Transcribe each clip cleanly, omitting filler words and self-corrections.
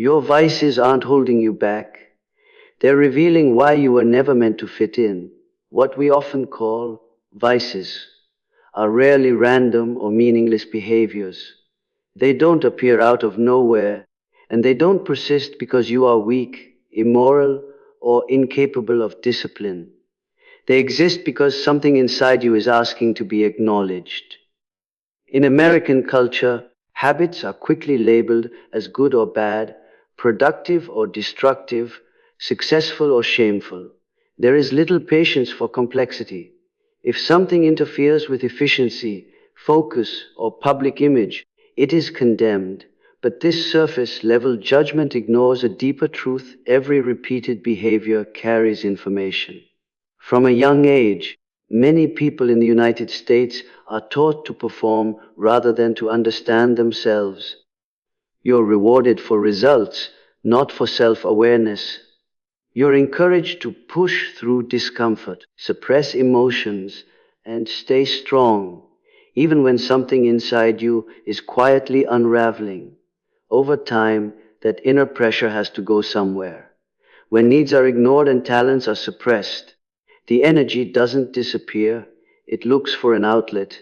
Your vices aren't holding you back. They're revealing why you were never meant to fit in. What we often call vices are rarely random or meaningless behaviors. They don't appear out of nowhere, and they don't persist because you are weak, immoral, or incapable of discipline. They exist because something inside you is asking to be acknowledged. In American culture, habits are quickly labeled as good or bad, productive or destructive, successful or shameful. There is little patience for complexity. If something interferes with efficiency, focus, or public image, it is condemned. But this surface level judgment ignores a deeper truth: every repeated behavior carries information. From a young age, many people in the United States are taught to perform rather than to understand themselves. You're rewarded for results, not for self-awareness. You're encouraged to push through discomfort, suppress emotions, and stay strong, even when something inside you is quietly unraveling. Over time, that inner pressure has to go somewhere. When needs are ignored and talents are suppressed, the energy doesn't disappear, it looks for an outlet.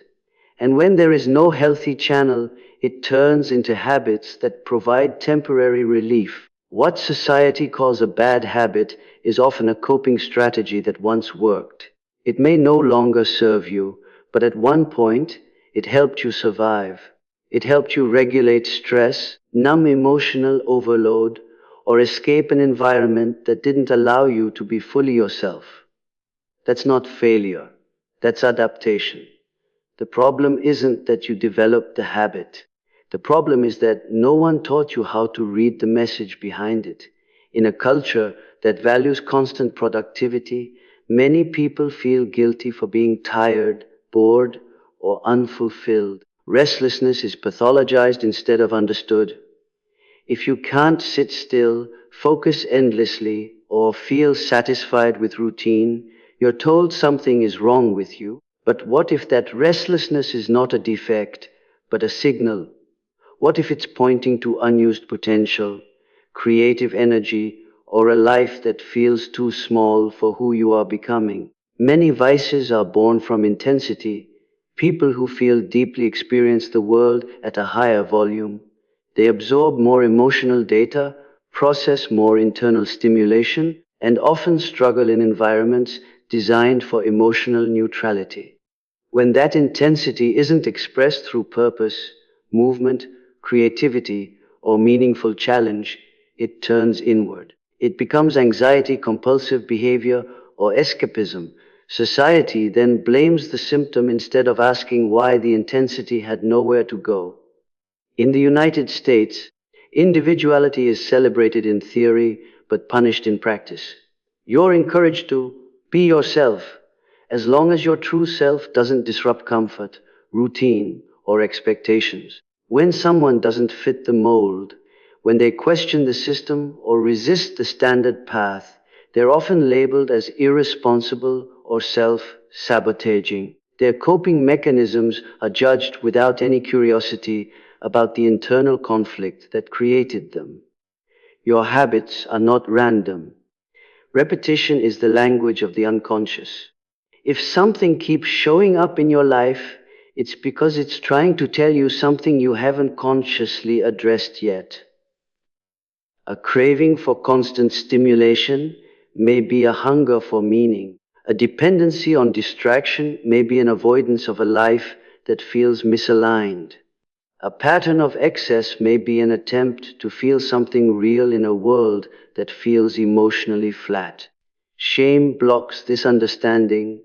And when there is no healthy channel, it turns into habits that provide temporary relief. What society calls a bad habit is often a coping strategy that once worked. It may no longer serve you, but at one point, it helped you survive. It helped you regulate stress, numb emotional overload, or escape an environment that didn't allow you to be fully yourself. That's not failure. That's adaptation. The problem isn't that you developed the habit. The problem is that no one taught you how to read the message behind it. In a culture that values constant productivity, many people feel guilty for being tired, bored, or unfulfilled. Restlessness is pathologized instead of understood. If you can't sit still, focus endlessly, or feel satisfied with routine, you're told something is wrong with you. But what if that restlessness is not a defect, but a signal? What if it's pointing to unused potential, creative energy, or a life that feels too small for who you are becoming? Many vices are born from intensity. People who feel deeply experience the world at a higher volume. They absorb more emotional data, process more internal stimulation, and often struggle in environments designed for emotional neutrality. When that intensity isn't expressed through purpose, movement, creativity, or meaningful challenge, it turns inward. It becomes anxiety, compulsive behavior, or escapism. Society then blames the symptom instead of asking why the intensity had nowhere to go. In the United States, individuality is celebrated in theory but punished in practice. You're encouraged to be yourself, as long as your true self doesn't disrupt comfort, routine, or expectations. When someone doesn't fit the mold, when they question the system or resist the standard path, they're often labeled as irresponsible or self-sabotaging. Their coping mechanisms are judged without any curiosity about the internal conflict that created them. Your habits are not random. Repetition is the language of the unconscious. If something keeps showing up in your life, it's because it's trying to tell you something you haven't consciously addressed yet. A craving for constant stimulation may be a hunger for meaning. A dependency on distraction may be an avoidance of a life that feels misaligned. A pattern of excess may be an attempt to feel something real in a world that feels emotionally flat. Shame blocks this understanding.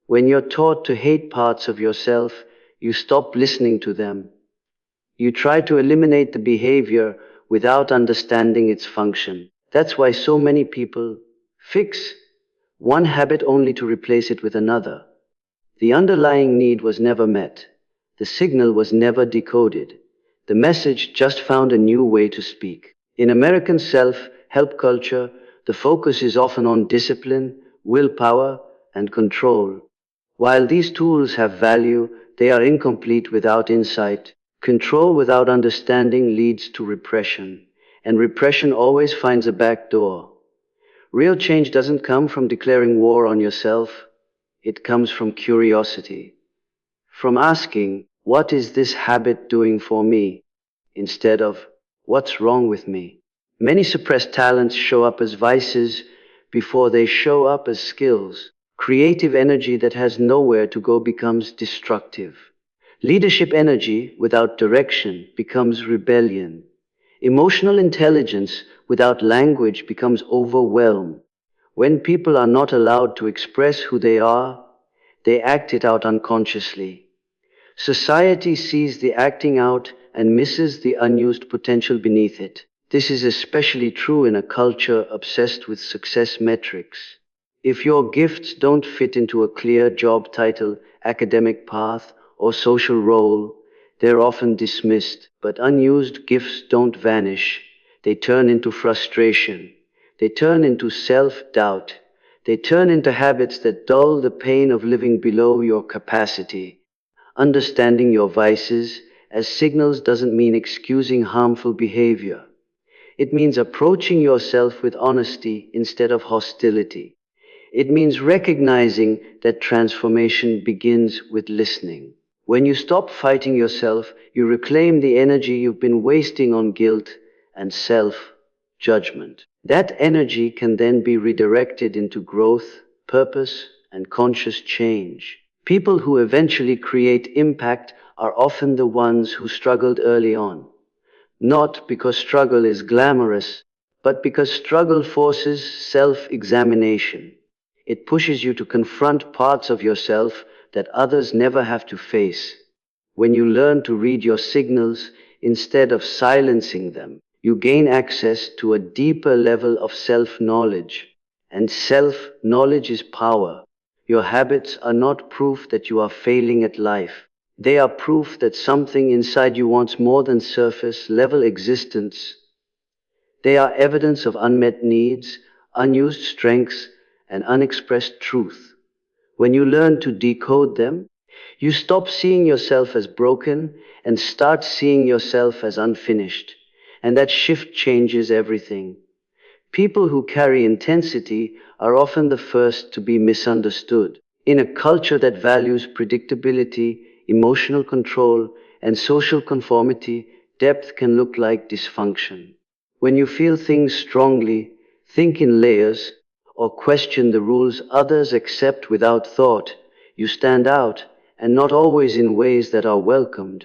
When you're taught to hate parts of yourself, you stop listening to them. You try to eliminate the behavior without understanding its function. That's why so many people fix one habit only to replace it with another. The underlying need was never met. The signal was never decoded. The message just found a new way to speak. In American self-help culture, the focus is often on discipline, willpower, and control. While these tools have value, they are incomplete without insight. Control without understanding leads to repression, and repression always finds a back door. Real change doesn't come from declaring war on yourself, it comes from curiosity. From asking, what is this habit doing for me? Instead of, what's wrong with me? Many suppressed talents show up as vices before they show up as skills. Creative energy that has nowhere to go becomes destructive. Leadership energy without direction becomes rebellion. Emotional intelligence without language becomes overwhelm. When people are not allowed to express who they are, they act it out unconsciously. Society sees the acting out and misses the unused potential beneath it. This is especially true in a culture obsessed with success metrics. If your gifts don't fit into a clear job title, academic path, or social role, they're often dismissed. But unused gifts don't vanish. They turn into frustration. They turn into self-doubt. They turn into habits that dull the pain of living below your capacity. Understanding your vices as signals doesn't mean excusing harmful behavior. It means approaching yourself with honesty instead of hostility. It means recognizing that transformation begins with listening. When you stop fighting yourself, you reclaim the energy you've been wasting on guilt and self-judgment. That energy can then be redirected into growth, purpose, and conscious change. People who eventually create impact are often the ones who struggled early on. Not because struggle is glamorous, but because struggle forces self-examination. It pushes you to confront parts of yourself that others never have to face. When you learn to read your signals instead of silencing them, you gain access to a deeper level of self-knowledge. And self-knowledge is power. Your habits are not proof that you are failing at life. They are proof that something inside you wants more than surface level existence. They are evidence of unmet needs, unused strengths, and unexpressed truth. When you learn to decode them, you stop seeing yourself as broken and start seeing yourself as unfinished. And that shift changes everything. People who carry intensity are often the first to be misunderstood. In a culture that values predictability, emotional control, and social conformity, depth can look like dysfunction. When you feel things strongly, think in layers, or question the rules others accept without thought, you stand out, and not always in ways that are welcomed.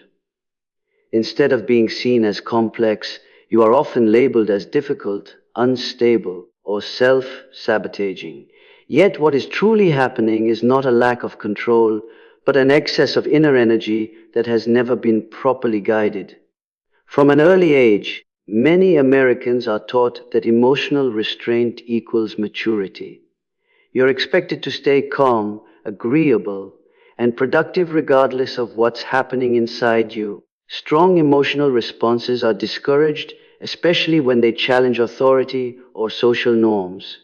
Instead of being seen as complex, you are often labeled as difficult, unstable, or self-sabotaging. Yet what is truly happening is not a lack of control, but an excess of inner energy that has never been properly guided. From an early age, many Americans are taught that emotional restraint equals maturity. You're expected to stay calm, agreeable, and productive regardless of what's happening inside you. Strong emotional responses are discouraged, especially when they challenge authority or social norms.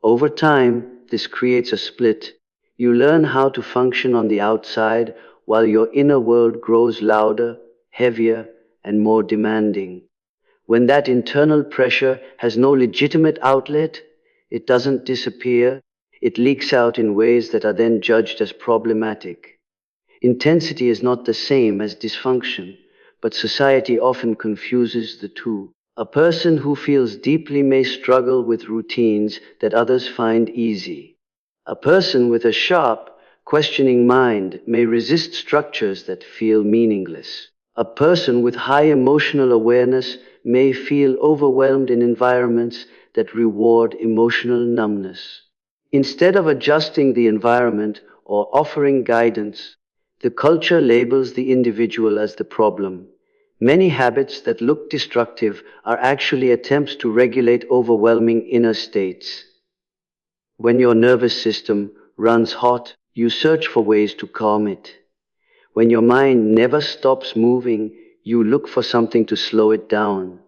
Over time, this creates a split. You learn how to function on the outside while your inner world grows louder, heavier, and more demanding. When that internal pressure has no legitimate outlet, it doesn't disappear, it leaks out in ways that are then judged as problematic. Intensity is not the same as dysfunction, but society often confuses the two. A person who feels deeply may struggle with routines that others find easy. A person with a sharp, questioning mind may resist structures that feel meaningless. A person with high emotional awareness may feel overwhelmed in environments that reward emotional numbness. Instead of adjusting the environment or offering guidance, the culture labels the individual as the problem. Many habits that look destructive are actually attempts to regulate overwhelming inner states. When your nervous system runs hot, you search for ways to calm it. When your mind never stops moving, you look for something to slow it down.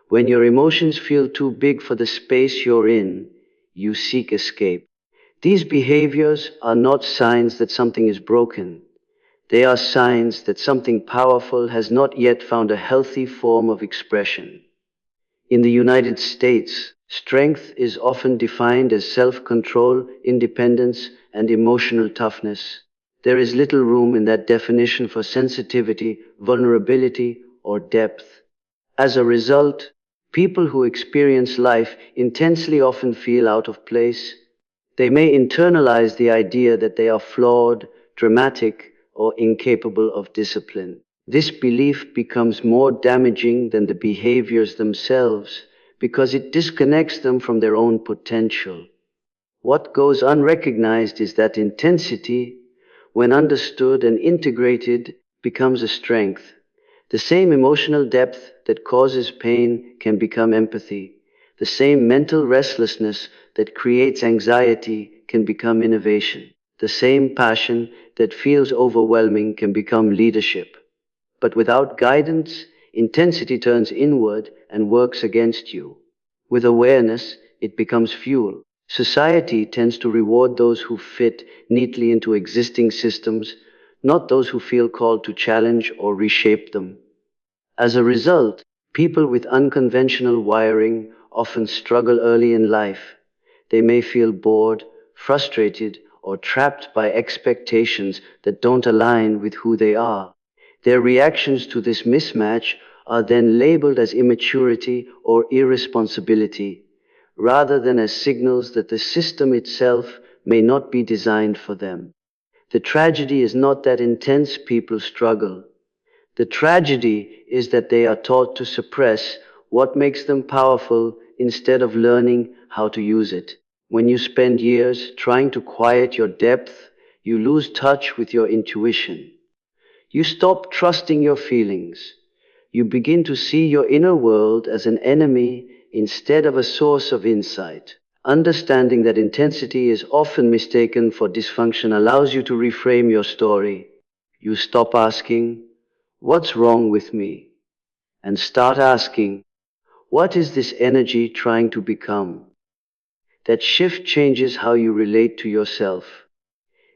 When your emotions feel too big for the space you're in, you seek escape. These behaviors are not signs that something is broken. They are signs that something powerful has not yet found a healthy form of expression. In the United States, strength is often defined as self-control, independence, and emotional toughness. There is little room in that definition for sensitivity, vulnerability, or depth. As a result, people who experience life intensely often feel out of place. They may internalize the idea that they are flawed, dramatic, or incapable of discipline. This belief becomes more damaging than the behaviors themselves because it disconnects them from their own potential. What goes unrecognized is that intensity, when understood and integrated, becomes a strength. The same emotional depth that causes pain can become empathy. The same mental restlessness that creates anxiety can become innovation. The same passion that feels overwhelming can become leadership. But without guidance, intensity turns inward and works against you. With awareness, it becomes fuel. Society tends to reward those who fit neatly into existing systems, not those who feel called to challenge or reshape them. As a result, people with unconventional wiring often struggle early in life. They may feel bored, frustrated, or trapped by expectations that don't align with who they are. Their reactions to this mismatch are then labeled as immaturity or irresponsibility, rather than as signals that the system itself may not be designed for them. The tragedy is not that intense people struggle. The tragedy is that they are taught to suppress what makes them powerful instead of learning how to use it. When you spend years trying to quiet your depth, you lose touch with your intuition. You stop trusting your feelings. You begin to see your inner world as an enemy instead of a source of insight. Understanding that intensity is often mistaken for dysfunction allows you to reframe your story. You stop asking, "What's wrong with me?" and start asking, "What is this energy trying to become?" That shift changes how you relate to yourself.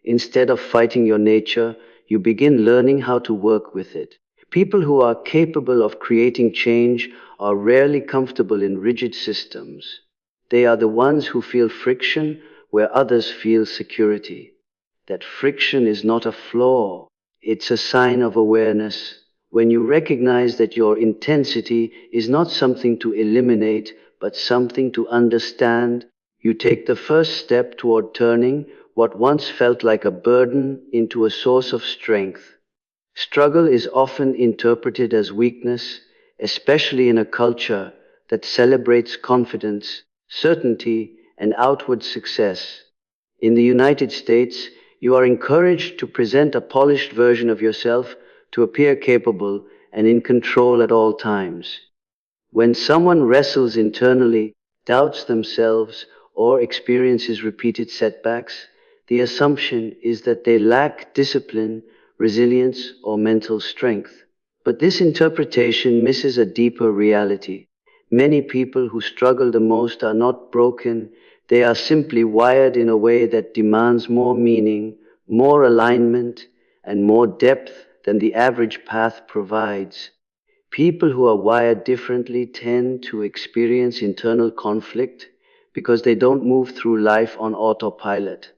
Instead of fighting your nature, you begin learning how to work with it. People who are capable of creating change are rarely comfortable in rigid systems. They are the ones who feel friction where others feel security. That friction is not a flaw, it's a sign of awareness. When you recognize that your intensity is not something to eliminate, but something to understand, you take the first step toward turning what once felt like a burden into a source of strength. Struggle is often interpreted as weakness, especially in a culture that celebrates confidence, certainty, and outward success. In the United States, you are encouraged to present a polished version of yourself, to appear capable and in control at all times. When someone wrestles internally, doubts themselves, or experiences repeated setbacks, the assumption is that they lack discipline, resilience, or mental strength. But this interpretation misses a deeper reality. Many people who struggle the most are not broken, they are simply wired in a way that demands more meaning, more alignment, and more depth than the average path provides. People who are wired differently tend to experience internal conflict because they don't move through life on autopilot.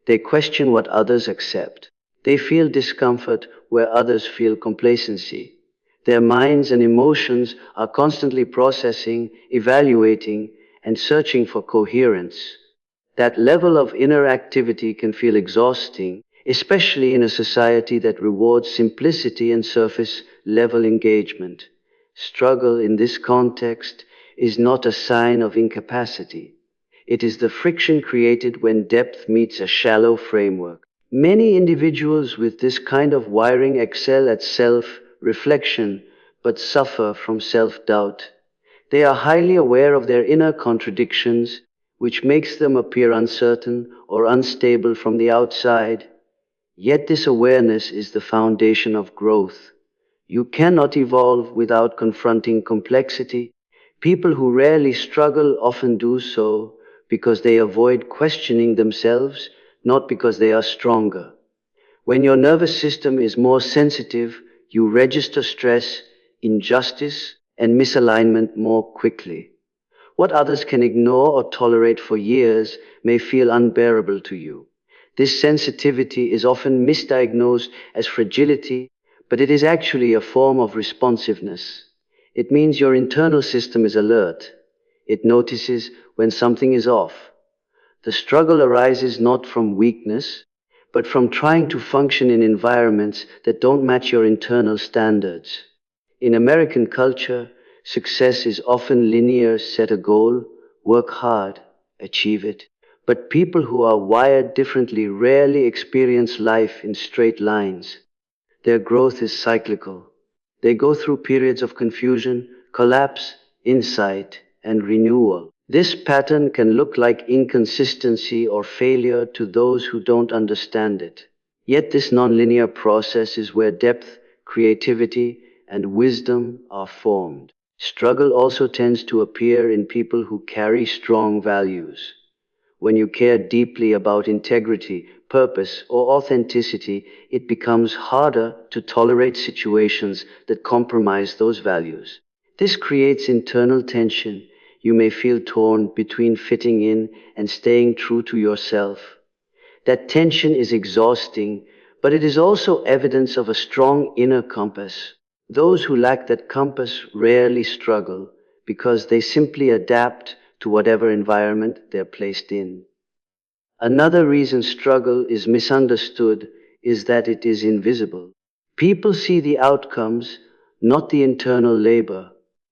They question what others accept. They feel discomfort where others feel complacency. Their minds and emotions are constantly processing, evaluating, and searching for coherence. That level of inner activity can feel exhausting, especially in a society that rewards simplicity and surface level engagement. Struggle in this context is not a sign of incapacity. It is the friction created when depth meets a shallow framework. Many individuals with this kind of wiring excel at self reflection but suffer from self doubt. They are highly aware of their inner contradictions, which makes them appear uncertain or unstable from the outside. Yet this awareness is the foundation of growth. You cannot evolve without confronting complexity. People who rarely struggle often do so because they avoid questioning themselves, not because they are stronger. When your nervous system is more sensitive, you register stress, injustice, and misalignment more quickly. What others can ignore or tolerate for years may feel unbearable to you. This sensitivity is often misdiagnosed as fragility, but it is actually a form of responsiveness. It means your internal system is alert. It notices when something is off. The struggle arises not from weakness, but from trying to function in environments that don't match your internal standards. In American culture, success is often linear: set a goal, work hard, achieve it. But people who are wired differently rarely experience life in straight lines. Their growth is cyclical. They go through periods of confusion, collapse, insight, and renewal. This pattern can look like inconsistency or failure to those who don't understand it. Yet this nonlinear process is where depth, creativity, and wisdom are formed. Struggle also tends to appear in people who carry strong values. When you care deeply about integrity, purpose, or authenticity, it becomes harder to tolerate situations that compromise those values. This creates internal tension. You may feel torn between fitting in and staying true to yourself. That tension is exhausting, but it is also evidence of a strong inner compass. Those who lack that compass rarely struggle because they simply adapt to whatever environment they're placed in. Another reason struggle is misunderstood is that it is invisible. People see the outcomes, not the internal labor.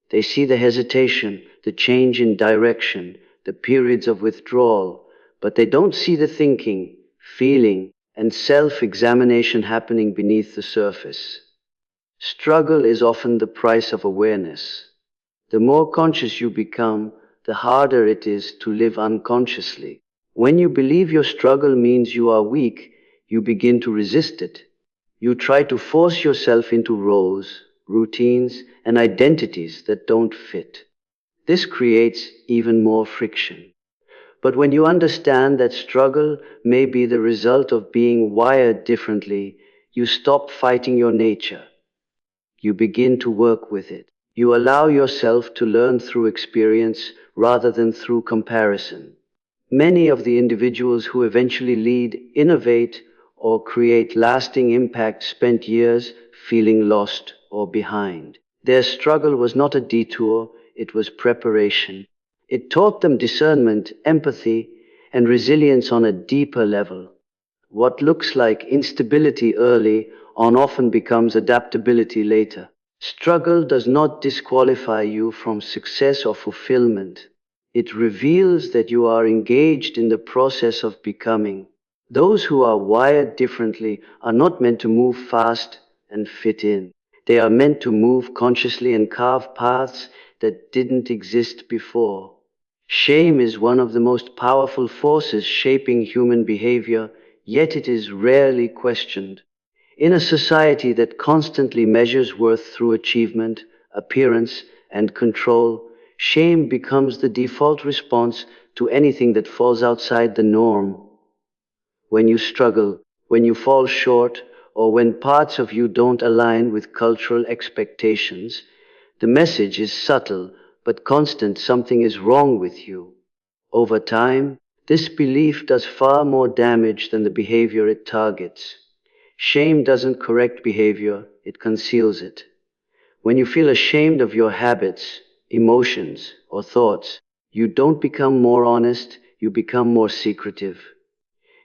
They see the hesitation, the change in direction, the periods of withdrawal, but they don't see the thinking, feeling, and self-examination happening beneath the surface. Struggle is often the price of awareness. The more conscious you become, the harder it is to live unconsciously. When you believe your struggle means you are weak, you begin to resist it. You try to force yourself into roles, routines, and identities that don't fit. This creates even more friction. But when you understand that struggle may be the result of being wired differently, you stop fighting your nature. You begin to work with it. You allow yourself to learn through experience rather than through comparison. Many of the individuals who eventually lead, innovate, or create lasting impact spent years feeling lost or behind. Their struggle was not a detour, it was preparation. It taught them discernment, empathy, and resilience on a deeper level. What looks like instability early on often becomes adaptability later. Struggle does not disqualify you from success or fulfillment. It reveals that you are engaged in the process of becoming. Those who are wired differently are not meant to move fast and fit in. They are meant to move consciously and carve paths that didn't exist before. Shame is one of the most powerful forces shaping human behavior, yet it is rarely questioned. In a society that constantly measures worth through achievement, appearance, and control, shame becomes the default response to anything that falls outside the norm. When you struggle, when you fall short, or when parts of you don't align with cultural expectations, the message is subtle but constant: something is wrong with you. Over time, this belief does far more damage than the behavior it targets. Shame doesn't correct behavior, it conceals it. When you feel ashamed of your habits, emotions, or thoughts, you don't become more honest, you become more secretive.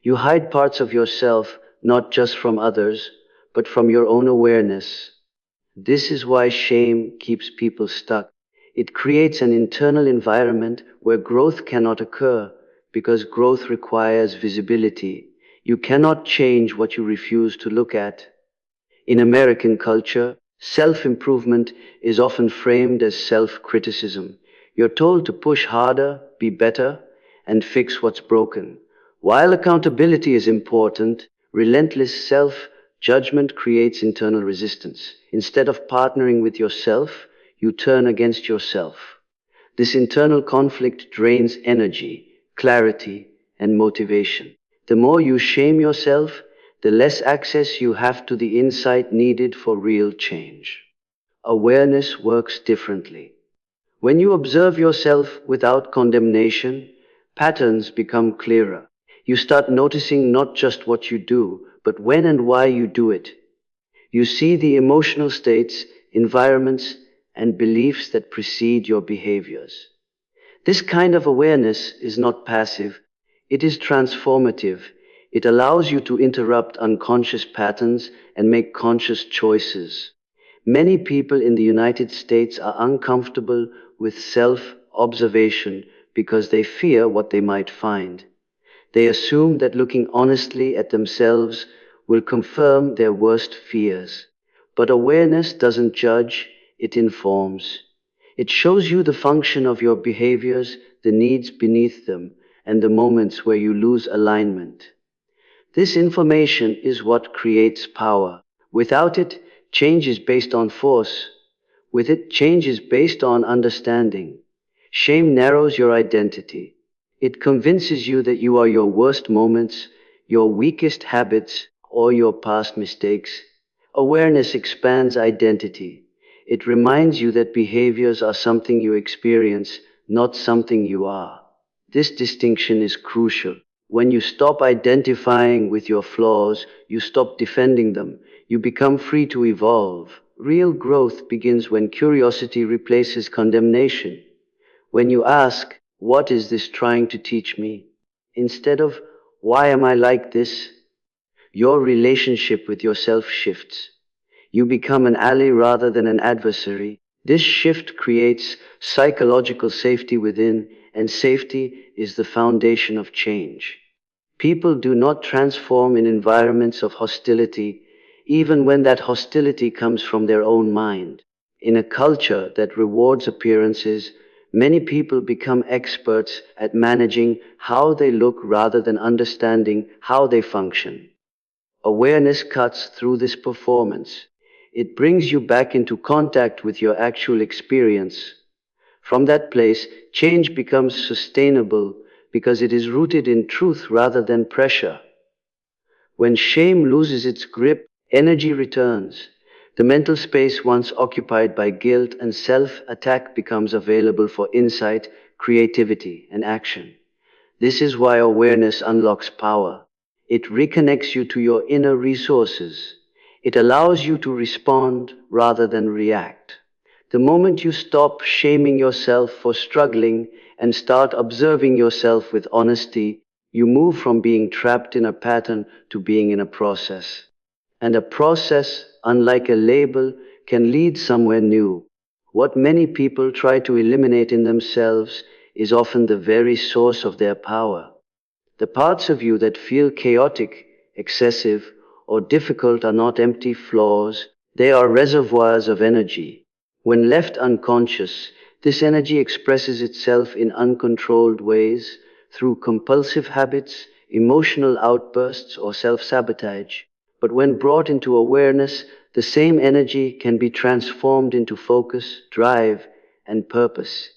You hide parts of yourself, not just from others, but from your own awareness. This is why shame keeps people stuck. It creates an internal environment where growth cannot occur, because growth requires visibility. You cannot change what you refuse to look at. In American culture, self-improvement is often framed as self-criticism. You're told to push harder, be better, and fix what's broken. While accountability is important, relentless self-judgment creates internal resistance. Instead of partnering with yourself, you turn against yourself. This internal conflict drains energy, clarity, and motivation. The more you shame yourself, the less access you have to the insight needed for real change. awareness works differently. When you observe yourself without condemnation, patterns become clearer. You start noticing not just what you do, but when and why you do it. You see the emotional states, environments, and beliefs that precede your behaviors. This kind of awareness is not passive, it is transformative. It allows you to interrupt unconscious patterns and make conscious choices. Many people in the United States are uncomfortable with self observation because they fear what they might find. They assume that looking honestly at themselves will confirm their worst fears. But awareness doesn't judge, it informs. It shows you the function of your behaviors, the needs beneath them, and the moments where you lose alignment. This information is what creates power. Without it, change is based on force. With it, change is based on understanding. Shame narrows your identity. It convinces you that you are your worst moments, your weakest habits, or your past mistakes. Awareness expands identity. It reminds you that behaviors are something you experience, not something you are. This distinction is crucial. When you stop identifying with your flaws, you stop defending them. You become free to evolve. Real growth begins when curiosity replaces condemnation. When you ask, "What is this trying to teach me?" instead of, "Why am I like this?" your relationship with yourself shifts. You become an ally rather than an adversary. This shift creates psychological safety within, and safety is the foundation of change. People do not transform in environments of hostility, even when that hostility comes from their own mind. In a culture that rewards appearances, many people become experts at managing how they look rather than understanding how they function. Awareness cuts through this performance. It brings you back into contact with your actual experience. From that place, change becomes sustainable because it is rooted in truth rather than pressure. When shame loses its grip, energy returns. The mental space once occupied by guilt and self-attack becomes available for insight, creativity, and action. This is why awareness unlocks power. It reconnects you to your inner resources. It allows you to respond rather than react. The moment you stop shaming yourself for struggling and start observing yourself with honesty, you move from being trapped in a pattern to being in a process. And a process, unlike a label, can lead somewhere new. What many people try to eliminate in themselves is often the very source of their power. The parts of you that feel chaotic, excessive, or difficult are not empty flaws, they are reservoirs of energy. When left unconscious, this energy expresses itself in uncontrolled ways through compulsive habits, emotional outbursts, or self sabotage. But when brought into awareness, the same energy can be transformed into focus, drive, and purpose.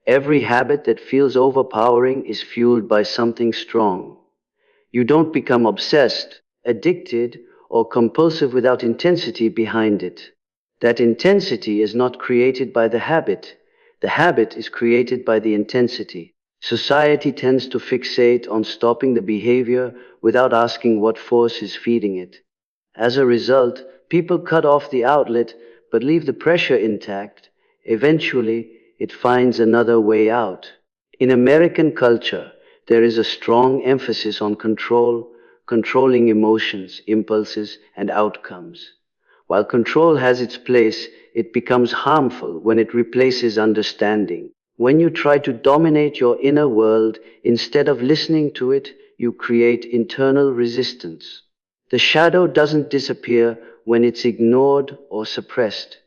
Every habit that feels overpowering is fueled by something strong. You don't become obsessed, addicted, or compulsive without intensity behind it. That intensity is not created by the habit is created by the intensity. Society tends to fixate on stopping the behavior without asking what force is feeding it. As a result, people cut off the outlet but leave the pressure intact. Eventually, it finds another way out. In American culture, there is a strong emphasis on control, controlling emotions, impulses, and outcomes. While control has its place, it becomes harmful when it replaces understanding. When you try to dominate your inner world instead of listening to it, you create internal resistance. The shadow doesn't disappear when it's ignored or suppressed.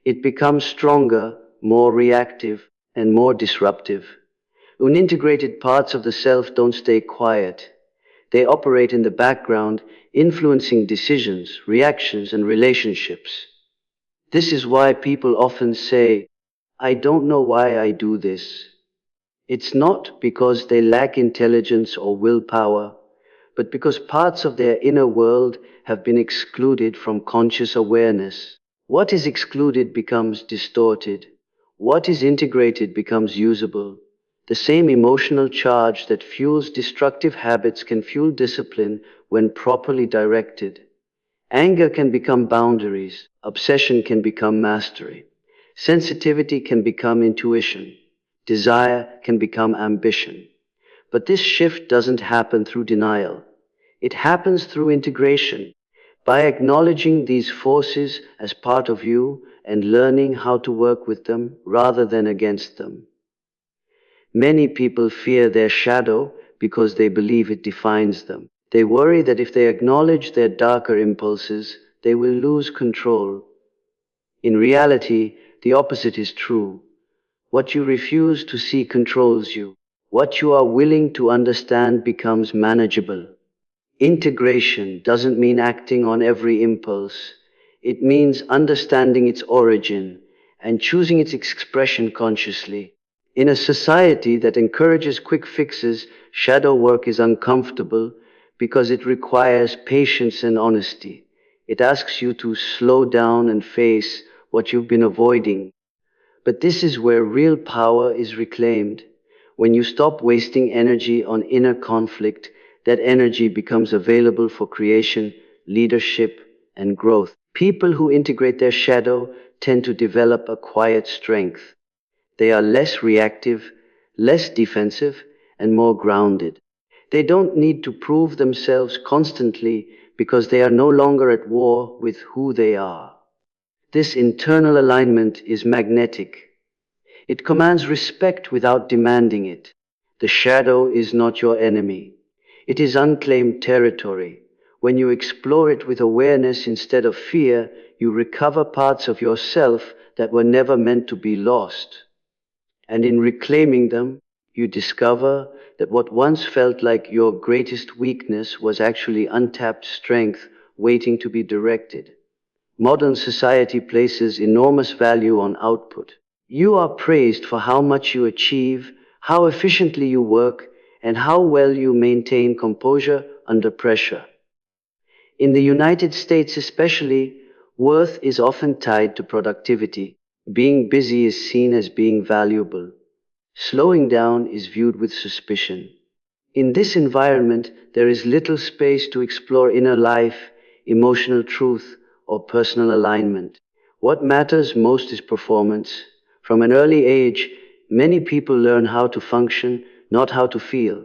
It becomes stronger, more reactive, and more disruptive. Unintegrated parts of the self don't stay quiet. They operate in the background, influencing decisions, reactions, and relationships. This is why people often say, "I don't know why I do this." It's not because they lack intelligence or willpower, but because parts of their inner world have been excluded from conscious awareness. What is excluded becomes distorted. What is integrated becomes usable. The same emotional charge that fuels destructive habits can fuel discipline when properly directed. Anger can become boundaries. Obsession can become mastery. Sensitivity can become intuition. Desire can become ambition. But this shift doesn't happen through denial. It happens through integration. By acknowledging these forces as part of you and learning how to work with them rather than against them. Many people fear their shadow because they believe it defines them. They worry that if they acknowledge their darker impulses, they will lose control. In reality, the opposite is true. What you refuse to see controls you. What you are willing to understand becomes manageable. Integration doesn't mean acting on every impulse. It means understanding its origin and choosing its expression consciously. In a society that encourages quick fixes, shadow work is uncomfortable because it requires patience and honesty. It asks you to slow down and face what you've been avoiding. But this is where real power is reclaimed. When you stop wasting energy on inner conflict, that energy becomes available for creation, leadership, and growth. People who integrate their shadow tend to develop a quiet strength. They are less reactive, less defensive, and more grounded. They don't need to prove themselves constantly because they are no longer at war with who they are. This internal alignment is magnetic. It commands respect without demanding it. The shadow is not your enemy. It is unclaimed territory. When you explore it with awareness instead of fear, you recover parts of yourself that were never meant to be lost. And in reclaiming them, you discover that what once felt like your greatest weakness was actually untapped strength waiting to be directed. Modern society places enormous value on output. You are praised for how much you achieve, how efficiently you work, and how well you maintain composure under pressure. In the United States especially, worth is often tied to productivity. Being busy is seen as being valuable. Slowing down is viewed with suspicion. In this environment, there is little space to explore inner life, emotional truth, or personal alignment. What matters most is performance. From an early age, many people learn how to function, not how to feel.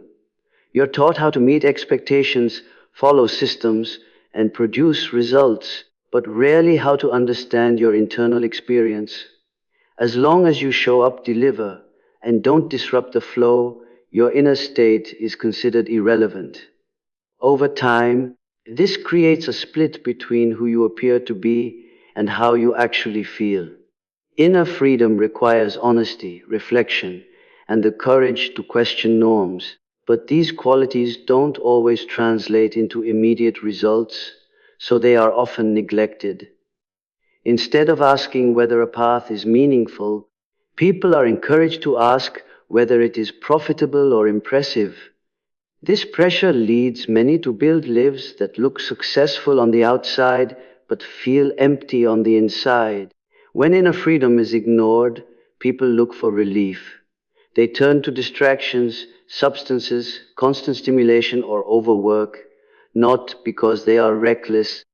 You're taught how to meet expectations, follow systems, and produce results, but rarely how to understand your internal experience. As long as you show up, deliver, and don't disrupt the flow, your inner state is considered irrelevant. Over time, this creates a split between who you appear to be and how you actually feel. Inner freedom requires honesty, reflection, and the courage to question norms. But these qualities don't always translate into immediate results, so they are often neglected. Instead of asking whether a path is meaningful, people are encouraged to ask whether it is profitable or impressive. This pressure leads many to build lives that look successful on the outside but feel empty on the inside. When inner freedom is ignored, people look for relief. They turn to distractions, substances, constant stimulation, or overwork, not because they are reckless,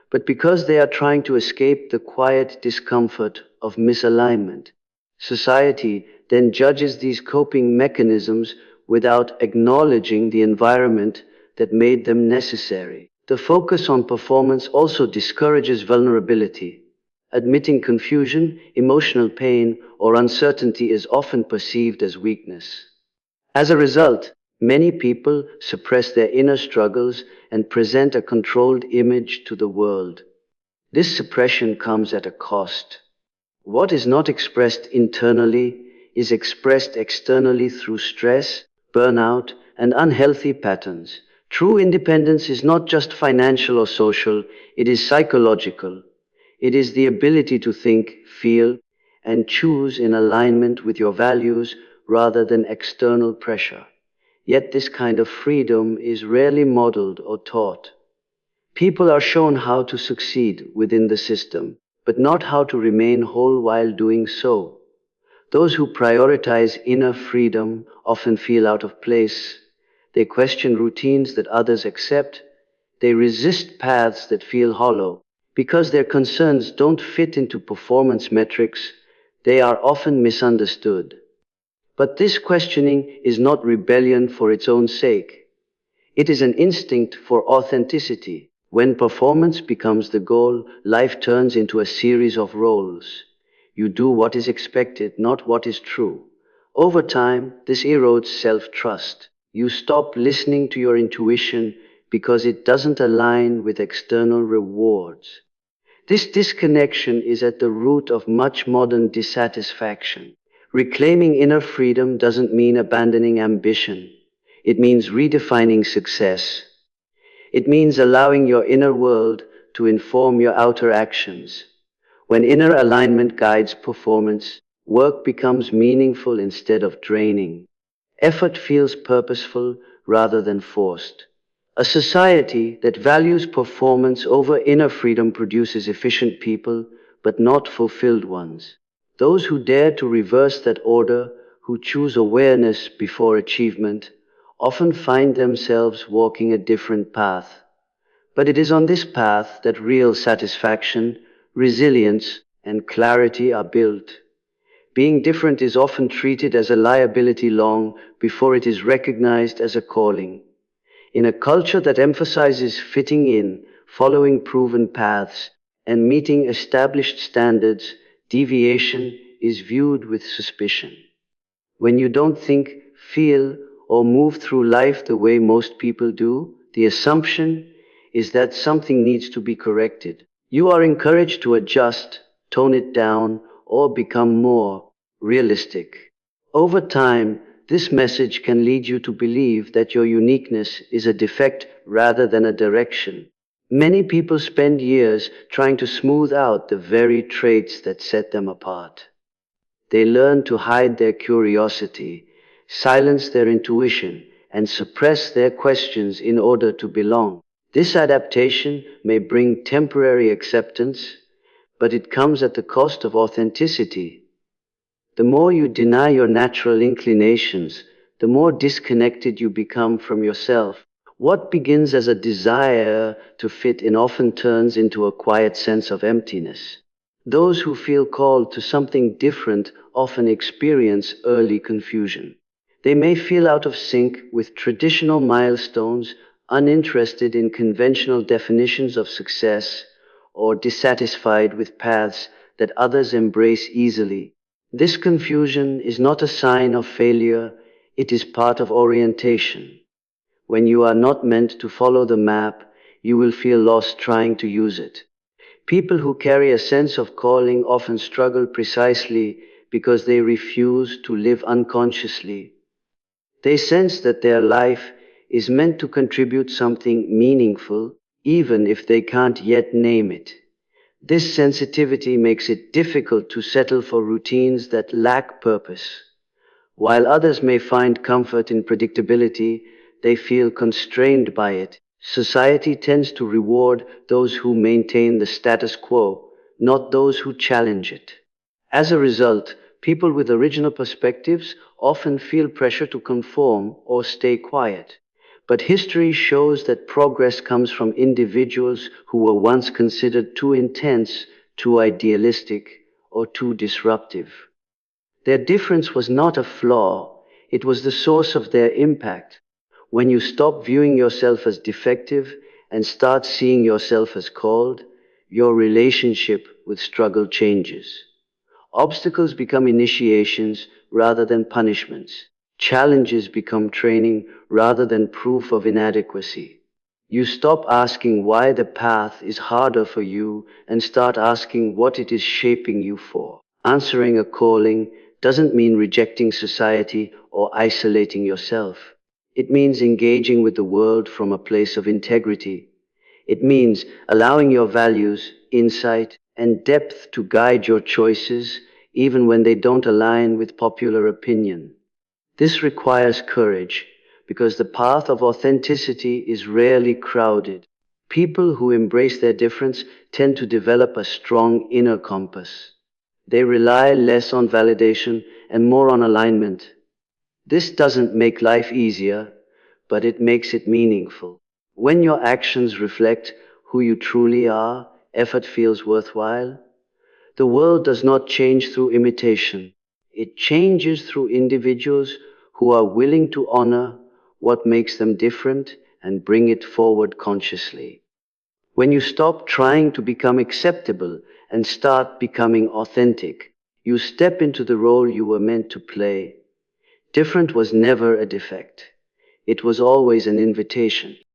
but because they are trying to escape the quiet discomfort of misalignment. Society then judges these coping mechanisms without acknowledging the environment that made them necessary. The focus on performance also discourages vulnerability. Admitting confusion, emotional pain, or uncertainty is often perceived as weakness. As a result, many people suppress their inner struggles and present a controlled image to the world. This suppression comes at a cost. What is not expressed internally is expressed externally through stress, burnout, and unhealthy patterns. True independence is not just financial or social, it is psychological. It is the ability to think, feel, and choose in alignment with your values rather than external pressure. Yet this kind of freedom is rarely modeled or taught. People are shown how to succeed within the system, but not how to remain whole while doing so. Those who prioritize inner freedom often feel out of place. They question routines that others accept. They resist paths that feel hollow. Because their concerns don't fit into performance metrics, they are often misunderstood. But this questioning is not rebellion for its own sake. It is an instinct for authenticity. When performance becomes the goal, life turns into a series of roles. You do what is expected, not what is true. Over time, this erodes self-trust. You stop listening to your intuition because it doesn't align with external rewards. This disconnection is at the root of much modern dissatisfaction. Reclaiming inner freedom doesn't mean abandoning ambition. It means redefining success. It means allowing your inner world to inform your outer actions. When inner alignment guides performance, work becomes meaningful instead of draining. Effort feels purposeful rather than forced. A society that values performance over inner freedom produces efficient people, but not fulfilled ones. Those who dare to reverse that order, who choose awareness before achievement, often find themselves walking a different path. But it is on this path that real satisfaction, resilience, and clarity are built. Being different is often treated as a liability long before it is recognized as a calling. In a culture that emphasizes fitting in, following proven paths, and meeting established standards, deviation is viewed with suspicion. When you don't think, feel, or move through life the way most people do, the assumption is that something needs to be corrected. You are encouraged to adjust, tone it down, or become more realistic. Over time, this message can lead you to believe that your uniqueness is a defect rather than a direction. Many people spend years trying to smooth out the very traits that set them apart. They learn to hide their curiosity, silence their intuition, and suppress their questions in order to belong. This adaptation may bring temporary acceptance, but it comes at the cost of authenticity. The more you deny your natural inclinations, the more disconnected you become from yourself. What begins as a desire to fit in often turns into a quiet sense of emptiness. Those who feel called to something different often experience early confusion. They may feel out of sync with traditional milestones, uninterested in conventional definitions of success, or dissatisfied with paths that others embrace easily. This confusion is not a sign of failure, it is part of orientation. When you are not meant to follow the map, you will feel lost trying to use it. People who carry a sense of calling often struggle precisely because they refuse to live unconsciously. They sense that their life is meant to contribute something meaningful, even if they can't yet name it. This sensitivity makes it difficult to settle for routines that lack purpose. While others may find comfort in predictability, they feel constrained by it. Society tends to reward those who maintain the status quo, not those who challenge it. As a result, people with original perspectives often feel pressure to conform or stay quiet. But history shows that progress comes from individuals who were once considered too intense, too idealistic, or too disruptive. Their difference was not a flaw, it was the source of their impact. When you stop viewing yourself as defective and start seeing yourself as called, your relationship with struggle changes. Obstacles become initiations rather than punishments. Challenges become training rather than proof of inadequacy. You stop asking why the path is harder for you and start asking what it is shaping you for. Answering a calling doesn't mean rejecting society or isolating yourself. It means engaging with the world from a place of integrity. It means allowing your values, insight, and depth to guide your choices even when they don't align with popular opinion. This requires courage because the path of authenticity is rarely crowded. People who embrace their difference tend to develop a strong inner compass. They rely less on validation and more on alignment. This doesn't make life easier, but it makes it meaningful. When your actions reflect who you truly are, effort feels worthwhile. The world does not change through imitation. It changes through individuals who are willing to honor what makes them different and bring it forward consciously. When you stop trying to become acceptable and start becoming authentic, you step into the role you were meant to play. Different was never a defect. It was always an invitation.